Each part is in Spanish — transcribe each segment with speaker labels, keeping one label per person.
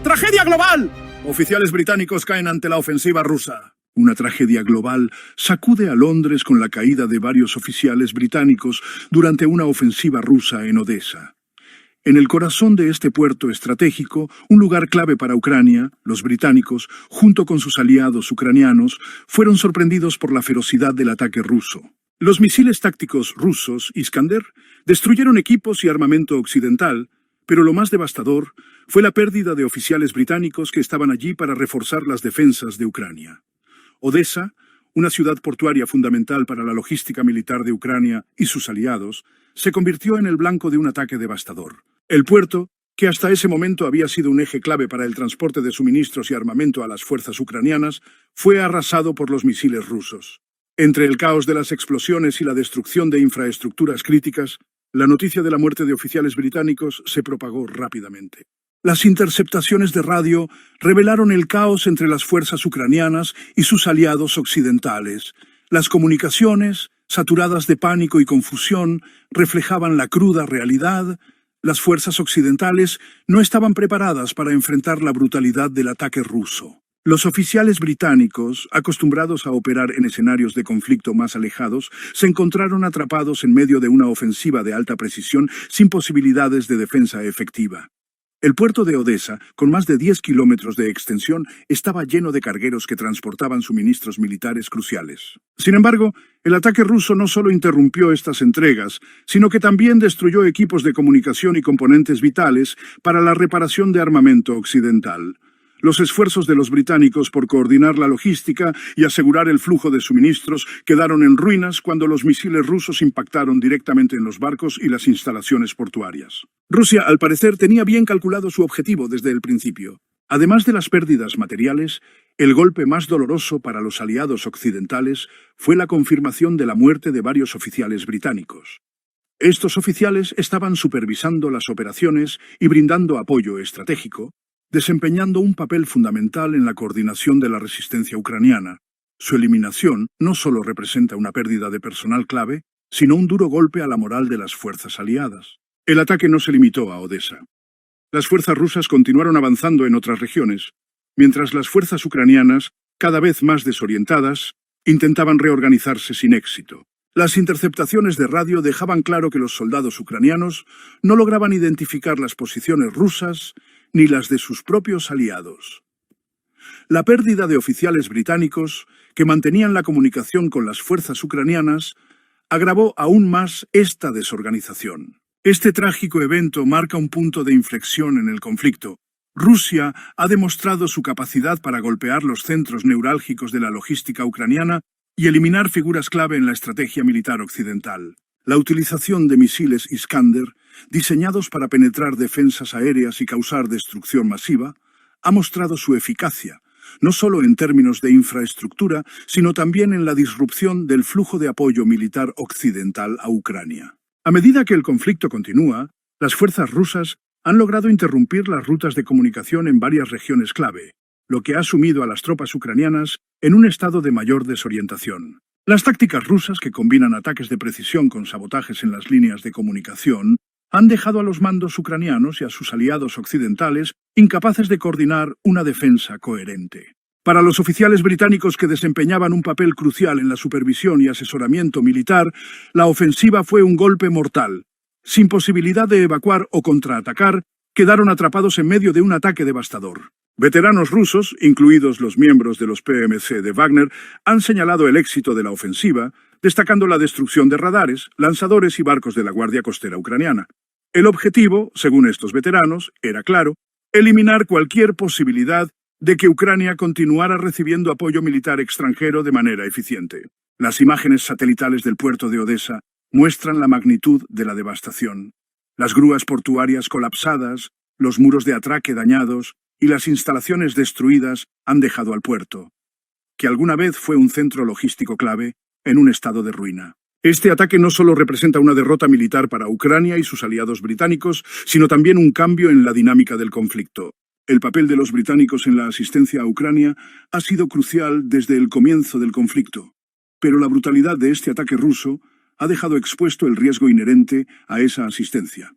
Speaker 1: ¡Tragedia global! Oficiales británicos caen ante la ofensiva rusa. Una tragedia global sacude a Londres con la caída de varios oficiales británicos durante una ofensiva rusa en Odesa. En el corazón de este puerto estratégico, un lugar clave para Ucrania, los británicos, junto con sus aliados ucranianos, fueron sorprendidos por la ferocidad del ataque ruso. Los misiles tácticos rusos Iskander destruyeron equipos y armamento occidental, pero lo más devastador fue la pérdida de oficiales británicos que estaban allí para reforzar las defensas de Ucrania. Odesa, una ciudad portuaria fundamental para la logística militar de Ucrania y sus aliados, se convirtió en el blanco de un ataque devastador. El puerto, que hasta ese momento había sido un eje clave para el transporte de suministros y armamento a las fuerzas ucranianas, fue arrasado por los misiles rusos. Entre el caos de las explosiones y la destrucción de infraestructuras críticas, la noticia de la muerte de oficiales británicos se propagó rápidamente. Las interceptaciones de radio revelaron el caos entre las fuerzas ucranianas y sus aliados occidentales. Las comunicaciones, saturadas de pánico y confusión, reflejaban la cruda realidad. Las fuerzas occidentales no estaban preparadas para enfrentar la brutalidad del ataque ruso. Los oficiales británicos, acostumbrados a operar en escenarios de conflicto más alejados, se encontraron atrapados en medio de una ofensiva de alta precisión sin posibilidades de defensa efectiva. El puerto de Odesa, con más de 10 kilómetros de extensión, estaba lleno de cargueros que transportaban suministros militares cruciales. Sin embargo, el ataque ruso no solo interrumpió estas entregas, sino que también destruyó equipos de comunicación y componentes vitales para la reparación de armamento occidental. Los esfuerzos de los británicos por coordinar la logística y asegurar el flujo de suministros quedaron en ruinas cuando los misiles rusos impactaron directamente en los barcos y las instalaciones portuarias. Rusia, al parecer, tenía bien calculado su objetivo desde el principio. Además de las pérdidas materiales, el golpe más doloroso para los aliados occidentales fue la confirmación de la muerte de varios oficiales británicos. Estos oficiales estaban supervisando las operaciones y brindando apoyo estratégico, desempeñando un papel fundamental en la coordinación de la resistencia ucraniana. Su eliminación no solo representa una pérdida de personal clave, sino un duro golpe a la moral de las fuerzas aliadas. El ataque no se limitó a Odesa. Las fuerzas rusas continuaron avanzando en otras regiones, mientras las fuerzas ucranianas, cada vez más desorientadas, intentaban reorganizarse sin éxito. Las interceptaciones de radio dejaban claro que los soldados ucranianos no lograban identificar las posiciones rusas ni las de sus propios aliados. La pérdida de oficiales británicos, que mantenían la comunicación con las fuerzas ucranianas, agravó aún más esta desorganización. Este trágico evento marca un punto de inflexión en el conflicto. Rusia ha demostrado su capacidad para golpear los centros neurálgicos de la logística ucraniana y eliminar figuras clave en la estrategia militar occidental. La utilización de misiles Iskander, diseñados para penetrar defensas aéreas y causar destrucción masiva, ha mostrado su eficacia, no solo en términos de infraestructura, sino también en la disrupción del flujo de apoyo militar occidental a Ucrania. A medida que el conflicto continúa, las fuerzas rusas han logrado interrumpir las rutas de comunicación en varias regiones clave, lo que ha sumido a las tropas ucranianas en un estado de mayor desorientación. Las tácticas rusas, que combinan ataques de precisión con sabotajes en las líneas de comunicación, han dejado a los mandos ucranianos y a sus aliados occidentales incapaces de coordinar una defensa coherente. Para los oficiales británicos que desempeñaban un papel crucial en la supervisión y asesoramiento militar, la ofensiva fue un golpe mortal. Sin posibilidad de evacuar o contraatacar, quedaron atrapados en medio de un ataque devastador. Veteranos rusos, incluidos los miembros de los PMC de Wagner, han señalado el éxito de la ofensiva, destacando la destrucción de radares, lanzadores y barcos de la Guardia Costera ucraniana. El objetivo, según estos veteranos, era claro: eliminar cualquier posibilidad de que Ucrania continuara recibiendo apoyo militar extranjero de manera eficiente. Las imágenes satelitales del puerto de Odesa muestran la magnitud de la devastación. Las grúas portuarias colapsadas, los muros de atraque dañados y las instalaciones destruidas han dejado al puerto, que alguna vez fue un centro logístico clave, en un estado de ruina. Este ataque no solo representa una derrota militar para Ucrania y sus aliados británicos, sino también un cambio en la dinámica del conflicto. El papel de los británicos en la asistencia a Ucrania ha sido crucial desde el comienzo del conflicto, pero la brutalidad de este ataque ruso ha dejado expuesto el riesgo inherente a esa asistencia.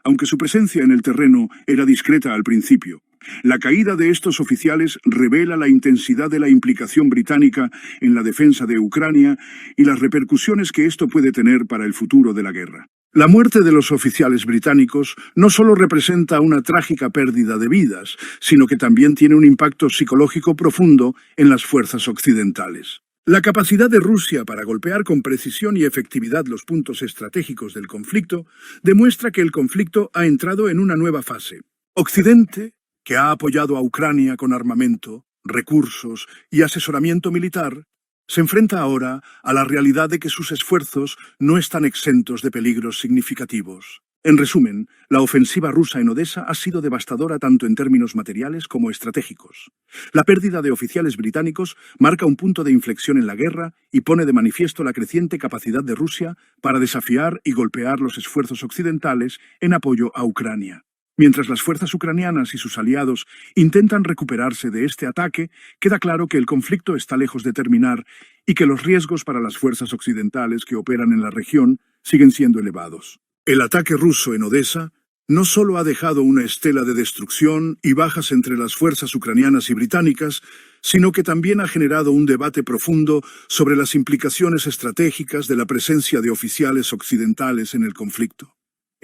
Speaker 1: Aunque su presencia en el terreno era discreta al principio, La caída de estos oficiales revela la intensidad de la implicación británica en la defensa de Ucrania y las repercusiones que esto puede tener para el futuro de la guerra. La muerte de los oficiales británicos no solo representa una trágica pérdida de vidas, sino que también tiene un impacto psicológico profundo en las fuerzas occidentales. La capacidad de Rusia para golpear con precisión y efectividad los puntos estratégicos del conflicto demuestra que el conflicto ha entrado en una nueva fase. Occidente, que ha apoyado a Ucrania con armamento, recursos y asesoramiento militar, se enfrenta ahora a la realidad de que sus esfuerzos no están exentos de peligros significativos. En resumen, la ofensiva rusa en Odesa ha sido devastadora tanto en términos materiales como estratégicos. La pérdida de oficiales británicos marca un punto de inflexión en la guerra y pone de manifiesto la creciente capacidad de Rusia para desafiar y golpear los esfuerzos occidentales en apoyo a Ucrania. Mientras las fuerzas ucranianas y sus aliados intentan recuperarse de este ataque, queda claro que el conflicto está lejos de terminar y que los riesgos para las fuerzas occidentales que operan en la región siguen siendo elevados. El ataque ruso en Odesa no solo ha dejado una estela de destrucción y bajas entre las fuerzas ucranianas y británicas, sino que también ha generado un debate profundo sobre las implicaciones estratégicas de la presencia de oficiales occidentales en el conflicto.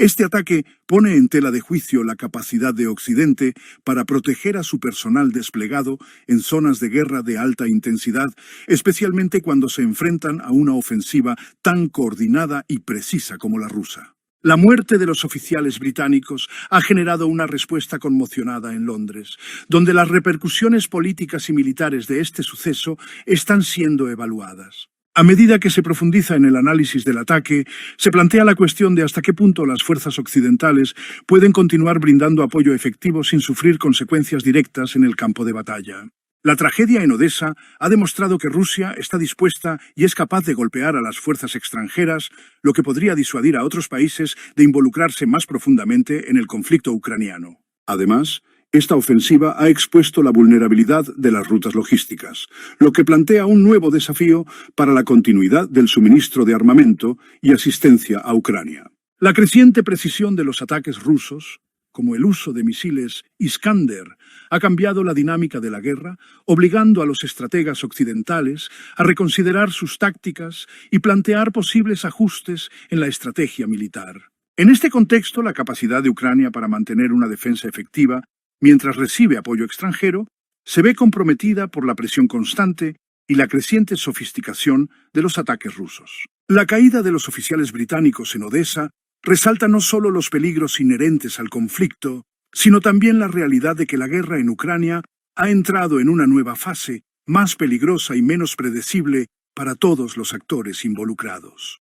Speaker 1: Este ataque pone en tela de juicio la capacidad de Occidente para proteger a su personal desplegado en zonas de guerra de alta intensidad, especialmente cuando se enfrentan a una ofensiva tan coordinada y precisa como la rusa. La muerte de los oficiales británicos ha generado una respuesta conmocionada en Londres, donde las repercusiones políticas y militares de este suceso están siendo evaluadas. A medida que se profundiza en el análisis del ataque, se plantea la cuestión de hasta qué punto las fuerzas occidentales pueden continuar brindando apoyo efectivo sin sufrir consecuencias directas en el campo de batalla. La tragedia en Odesa ha demostrado que Rusia está dispuesta y es capaz de golpear a las fuerzas extranjeras, lo que podría disuadir a otros países de involucrarse más profundamente en el conflicto ucraniano. Además, esta ofensiva ha expuesto la vulnerabilidad de las rutas logísticas, lo que plantea un nuevo desafío para la continuidad del suministro de armamento y asistencia a Ucrania. La creciente precisión de los ataques rusos, como el uso de misiles Iskander, ha cambiado la dinámica de la guerra, obligando a los estrategas occidentales a reconsiderar sus tácticas y plantear posibles ajustes en la estrategia militar. En este contexto, la capacidad de Ucrania para mantener una defensa efectiva mientras recibe apoyo extranjero, se ve comprometida por la presión constante y la creciente sofisticación de los ataques rusos. La caída de los oficiales británicos en Odesa resalta no solo los peligros inherentes al conflicto, sino también la realidad de que la guerra en Ucrania ha entrado en una nueva fase, más peligrosa y menos predecible para todos los actores involucrados.